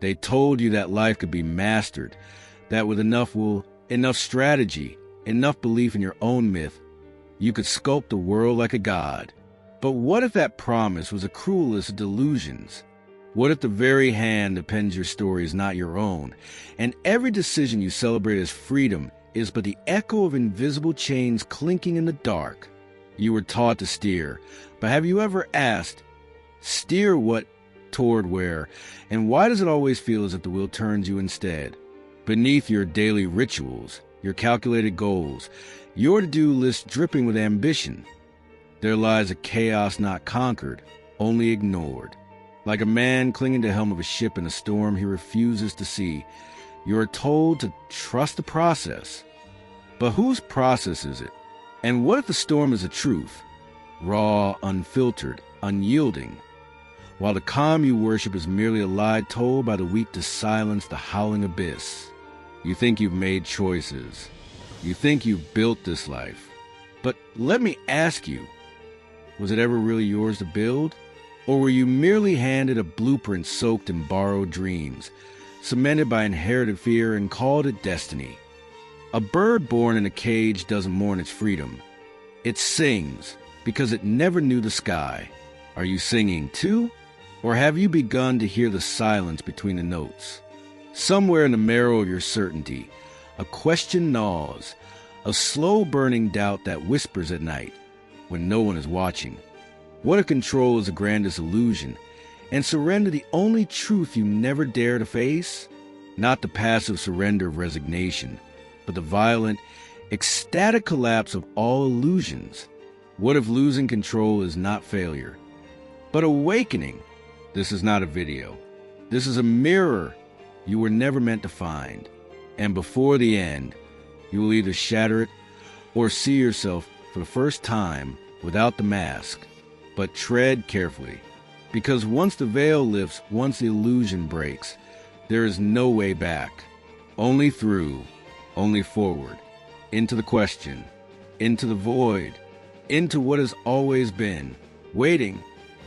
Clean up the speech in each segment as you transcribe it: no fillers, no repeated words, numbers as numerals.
They told you that life could be mastered, that with enough will, enough strategy, enough belief in your own myth, you could sculpt the world like a god. But what if that promise was the cruelest of delusions? What if the very hand that pens your story is not your own, and every decision you celebrate as freedom is but the echo of invisible chains clinking in the dark? You were taught to steer, but have you ever asked, steer what, toward where, and why does it always feel as if the wheel turns you instead? Beneath your daily rituals, your calculated goals, your to-do list dripping with ambition, there lies a chaos not conquered, only ignored. Like a man clinging to the helm of a ship in a storm he refuses to see, you are told to trust the process. But whose process is it? And what if the storm is the truth? Raw, unfiltered, unyielding. While the calm you worship is merely a lie told by the weak to silence the howling abyss. You think you've made choices. You think you've built this life. But let me ask you, was it ever really yours to build? Or were you merely handed a blueprint soaked in borrowed dreams, cemented by inherited fear and called it destiny? A bird born in a cage doesn't mourn its freedom. It sings because it never knew the sky. Are you singing too? Or have you begun to hear the silence between the notes? Somewhere in the marrow of your certainty, a question gnaws, a slow-burning doubt that whispers at night when no one is watching. What if control is the grandest illusion, and surrender the only truth you never dare to face? Not the passive surrender of resignation, but the violent, ecstatic collapse of all illusions. What if losing control is not failure, but awakening? This is not a video. This is a mirror you were never meant to find. And before the end, you will either shatter it or see yourself for the first time without the mask. But tread carefully, because once the veil lifts, once the illusion breaks, there is no way back. Only through, only forward, into the question, into the void, into what has always been. Waiting,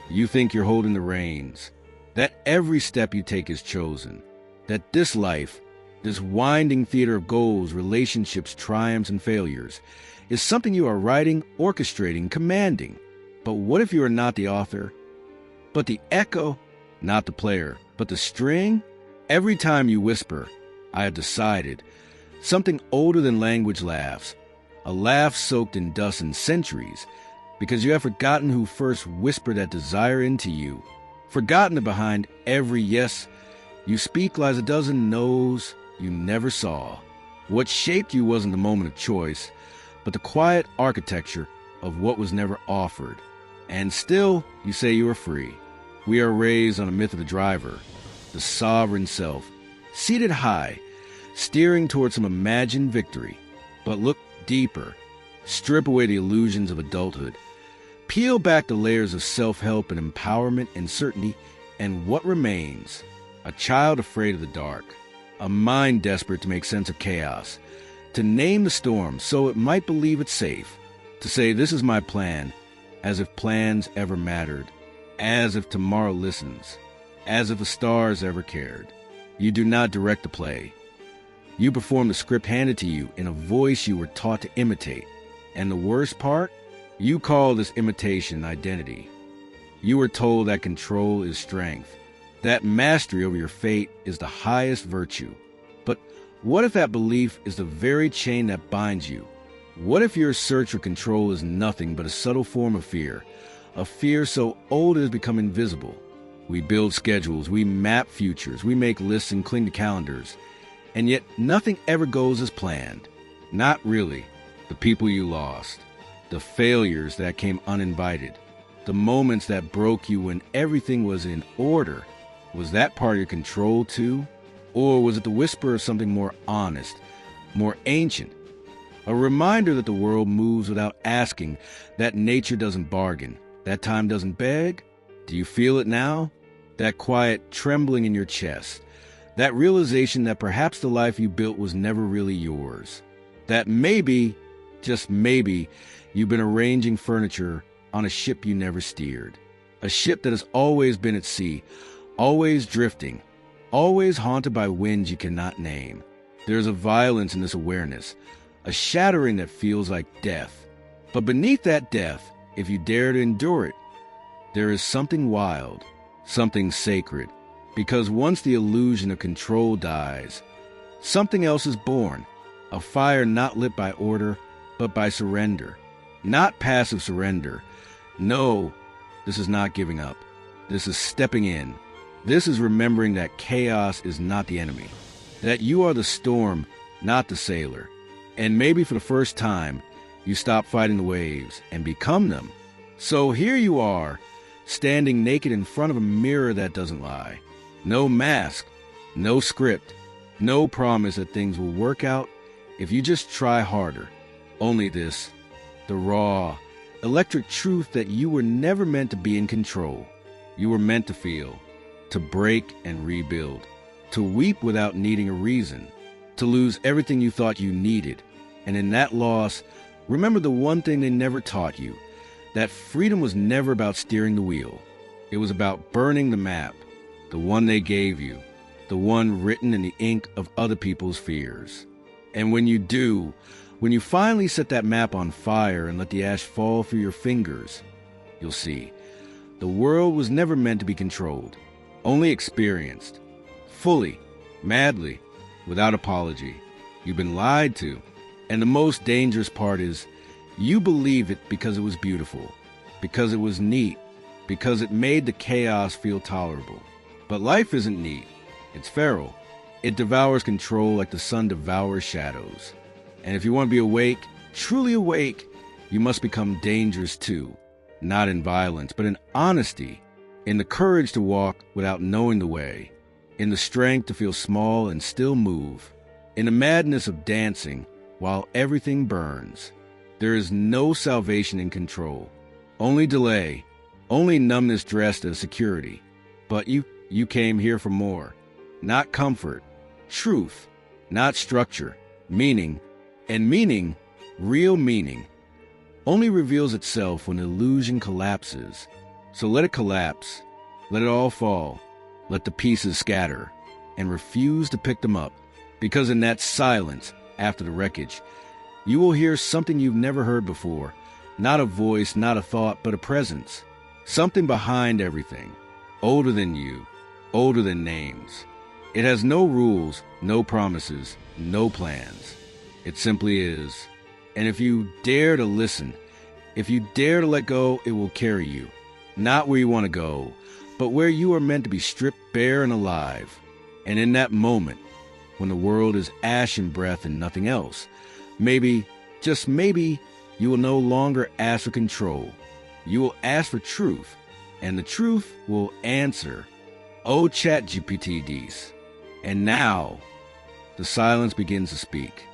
you think you're holding the reins, that every step you take is chosen, that this life, this winding theater of goals, relationships, triumphs, and failures, is something you are writing, orchestrating, commanding. But what if you are not the author, but the echo, not the player, but the string? Every time you whisper, I have decided, something older than language laughs, a laugh soaked in dust and centuries, because you have forgotten who first whispered that desire into you, forgotten that behind every yes you speak lies a dozen no's you never saw. What shaped you wasn't the moment of choice, but the quiet architecture of what was never offered. And still, you say you are free. We are raised on a myth of the driver, the sovereign self, seated high, steering towards some imagined victory. But look deeper. Strip away the illusions of adulthood. Peel back the layers of self-help and empowerment and certainty, and what remains? A child afraid of the dark, a mind desperate to make sense of chaos, to name the storm so it might believe it's safe, to say, this is my plan, as if plans ever mattered, as if tomorrow listens, as if the stars ever cared. You do not direct the play. You perform the script handed to you in a voice you were taught to imitate. And the worst part? You call this imitation identity. You were told that control is strength, that mastery over your fate is the highest virtue. But what if that belief is the very chain that binds you? What if your search for control is nothing but a subtle form of fear, a fear so old it has become invisible? We build schedules, we map futures, we make lists and cling to calendars, and yet nothing ever goes as planned. Not really. The people you lost, the failures that came uninvited, the moments that broke you when everything was in order. Was that part of your control too? Or was it the whisper of something more honest, more ancient? A reminder that the world moves without asking, that nature doesn't bargain, that time doesn't beg? Do you feel it now? That quiet trembling in your chest, that realization that perhaps the life you built was never really yours, that maybe, just maybe, you've been arranging furniture on a ship you never steered, a ship that has always been at sea, always drifting, always haunted by winds you cannot name. There's a violence in this awareness, a shattering that feels like death. But beneath that death, if you dare to endure it, there is something wild, something sacred. Because once the illusion of control dies, something else is born, a fire not lit by order, but by surrender. Not passive surrender. No, this is not giving up. This is stepping in. This is remembering that chaos is not the enemy, that you are the storm, not the sailor. And maybe for the first time, you stop fighting the waves and become them. So here you are, standing naked in front of a mirror that doesn't lie. No mask, no script, no promise that things will work out if you just try harder. Only this, the raw, electric truth that you were never meant to be in control. You were meant to feel, to break and rebuild, to weep without needing a reason, to lose everything you thought you needed. And in that loss, remember the one thing they never taught you, that freedom was never about steering the wheel. It was about burning the map, the one they gave you, the one written in the ink of other people's fears. And when you do, when you finally set that map on fire and let the ash fall through your fingers, you'll see the world was never meant to be controlled, only experienced, fully, madly, without apology. You've been lied to. And the most dangerous part is you believe it because it was beautiful, because it was neat, because it made the chaos feel tolerable. But life isn't neat. It's feral. It devours control like the sun devours shadows. And if you want to be awake, truly awake, you must become dangerous too. Not in violence, but in honesty, in the courage to walk without knowing the way, in the strength to feel small and still move, in the madness of dancing while everything burns. There is no salvation in control, only delay, only numbness dressed as security. But you came here for more, not comfort, truth, not structure, meaning, and meaning, real meaning, only reveals itself when illusion collapses. So let it collapse, let it all fall, let the pieces scatter, and refuse to pick them up, because in that silence after the wreckage, you will hear something you've never heard before, not a voice, not a thought, but a presence, something behind everything, older than you, older than names. It has no rules, no promises, no plans. It simply is. And if you dare to listen, if you dare to let go, it will carry you. Not where you want to go, but where you are meant to be stripped bare and alive. And in that moment, when the world is ash and breath and nothing else, maybe, just maybe, you will no longer ask for control. You will ask for truth, and the truth will answer. Oh, ChatGPT Ds. And now, the silence begins to speak.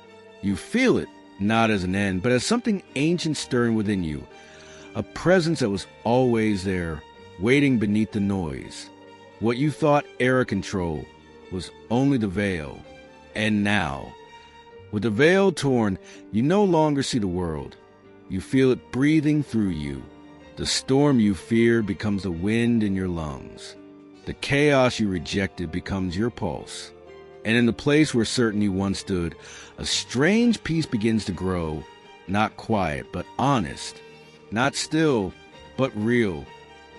You feel it, not as an end, but as something ancient stirring within you, a presence that was always there, waiting beneath the noise. What you thought era control was only the veil. And now, with the veil torn, you no longer see the world. You feel it breathing through you. The storm you feared becomes the wind in your lungs. The chaos you rejected becomes your pulse. And in the place where certainty once stood, a strange peace begins to grow, not quiet, but honest, not still, but real.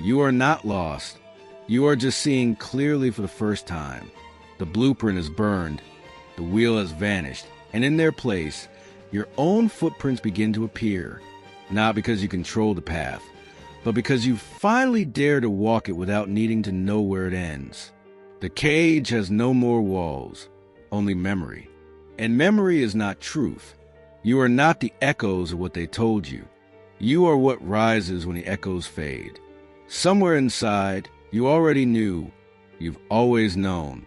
You are not lost. You are just seeing clearly for the first time. The blueprint is burned, the wheel has vanished, and in their place, your own footprints begin to appear, not because you control the path, but because you finally dare to walk it without needing to know where it ends. The cage has no more walls, only memory. And memory is not truth. You are not the echoes of what they told you. You are what rises when the echoes fade. Somewhere inside, you already knew. You've always known.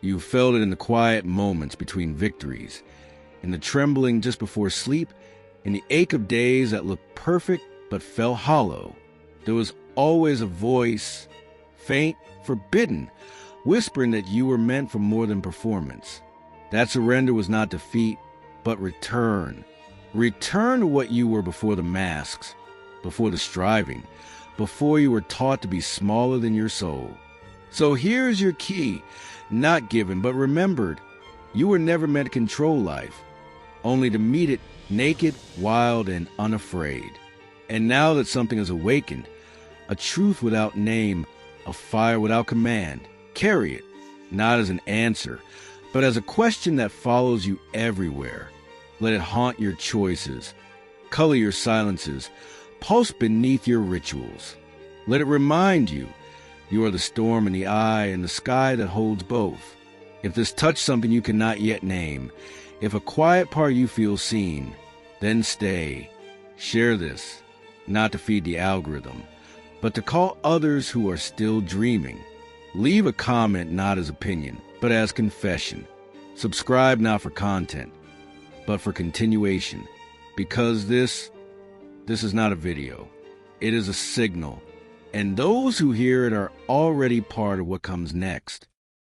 You felt it in the quiet moments between victories, in the trembling just before sleep, in the ache of days that looked perfect but felt hollow. There was always a voice, faint, forbidden, whispering that you were meant for more than performance. That surrender was not defeat, but return. Return to what you were before the masks, before the striving, before you were taught to be smaller than your soul. So here's your key. not given, but remembered. You were never meant to control life, only to meet it naked, wild, and unafraid. And now that something has awakened, a truth without name, a fire without command, carry it, not as an answer, but as a question that follows you everywhere. Let it haunt your choices, color your silences, pulse beneath your rituals. Let it remind you are the storm in the eye and the sky that holds both. If this touched something you cannot yet name, if a quiet part you feel seen, then stay. Share this, not to feed the algorithm, but to call others who are still dreaming. Leave a comment not as opinion, but as confession. Subscribe not for content, but for continuation. Because this is not a video. It is a signal. And those who hear it are already part of what comes next.